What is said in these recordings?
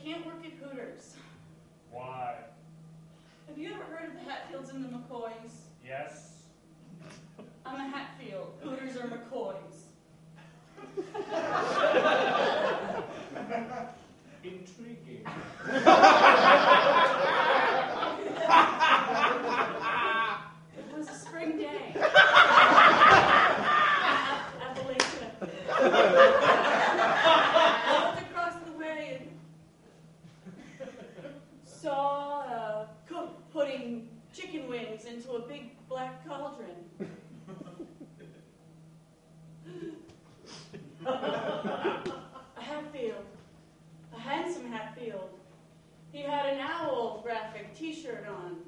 can't work at Hooters. Why? Have you ever heard of the Hatfields and the McCoys? Yes. I'm a Hatfield. Hooters are McCoys. Intriguing. It was a spring day. Appalachia. I looked across the way and saw a cook putting chicken wings into a big black cauldron. A Hatfield. A handsome Hatfield. He had an owl graphic t-shirt on.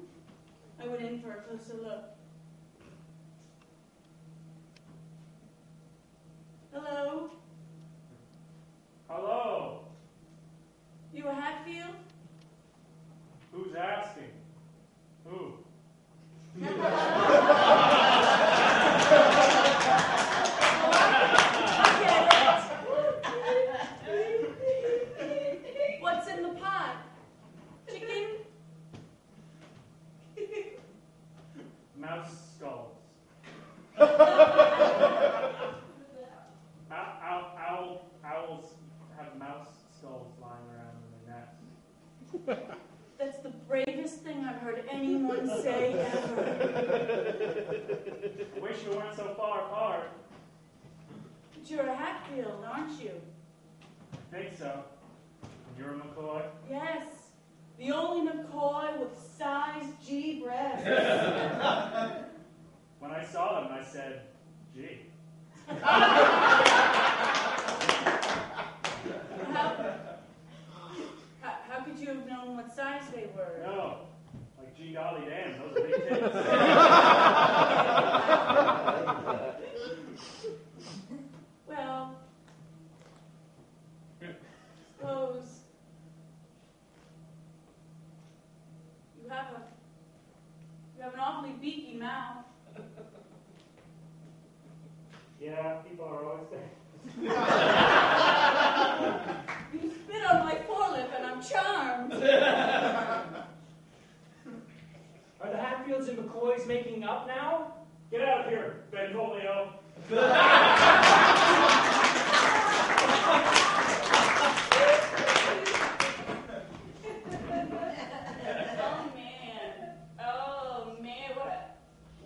I went in for a closer look. Hello? Hello. You a Hatfield? Who's asking? Who? What's in the pot? Chicken? Mouse skulls. Owls have mouse skulls lying around in their nests. That's the bravest thing I've heard anyone say ever. I wish you weren't so far apart. But you're a Hatfield, aren't you? I think so. You're a McCoy? Yes. The only McCoy with size G breasts. When I saw them, I said, gee. How could you have known what size they were? No. Like, gee golly damn, those are big tits. Well, suppose you have an awfully beaky mouth. Yeah, people are always saying. You spit on my forelip and I'm charmed. Are the Hatfields and McCoys making up now? Get out of here, Ben Colio. Oh man,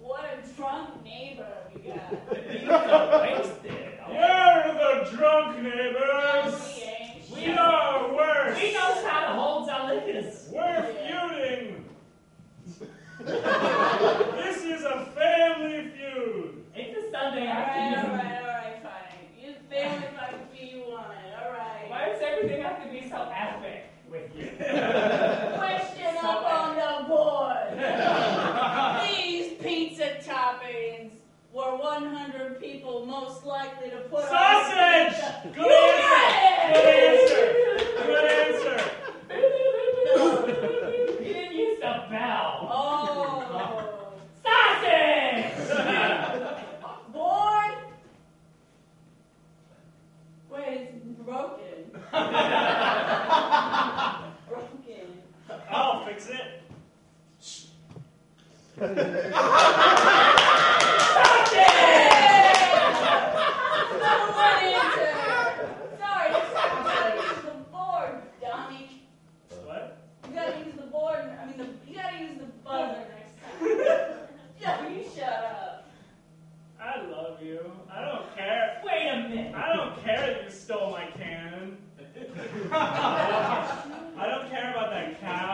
what a drunk neighbor you got. Wasted. You're the drunk neighbors. No, we ain't. We are worse. We knows how to hold our liquors. We're feuding. This is a family feud. It's a Sunday All afternoon. right, fine. You family like you want it, all right. Why does everything have to be so epic with you? Question up on the board. These pizza toppings were 100 people most likely to put Sausage! on. Good answer. Good answer. You didn't use the bell. Oh. Sausage! Board? Wait, it's broken. Broken. I'll fix it. Number one answer. Sorry, this time you gotta use the board, dummy. What? You gotta use the board. You gotta use the buzzer next time. Yeah, you shut up. I love you. I don't care. Wait a minute. I don't care that you stole my cannon. I don't care about that cow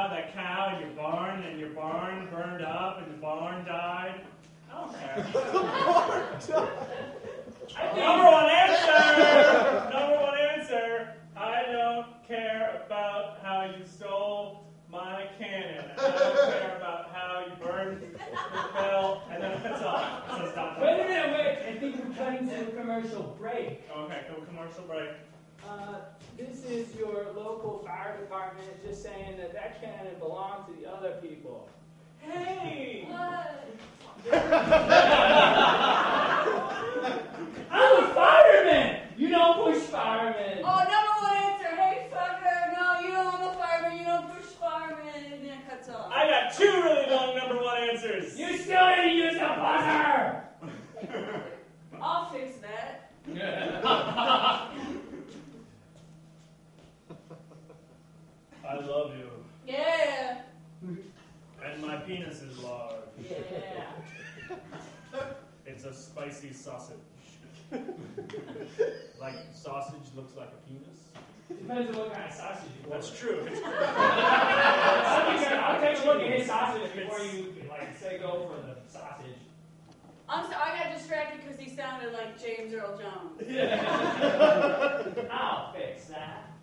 in your barn burned up and the barn died. I don't care. Number one answer. I don't care about how you stole my cannon. I don't care about how you burned the bell, and then that's all. So stop. Wait a minute. I think we're cutting to a commercial break. Okay, go commercial break. This is your local fire department just saying that cannon belonged to the other people. Hey! What? I'm a fireman! You don't push firemen! Oh, number one answer. Hey, fucker. No, you don't. I'm a sausage. Like sausage looks like a penis. Depends on what kind of sausage you want. That's true. I'll take a look at his sausage before you say go for the sausage. I got distracted because he sounded like James Earl Jones. I'll fix that.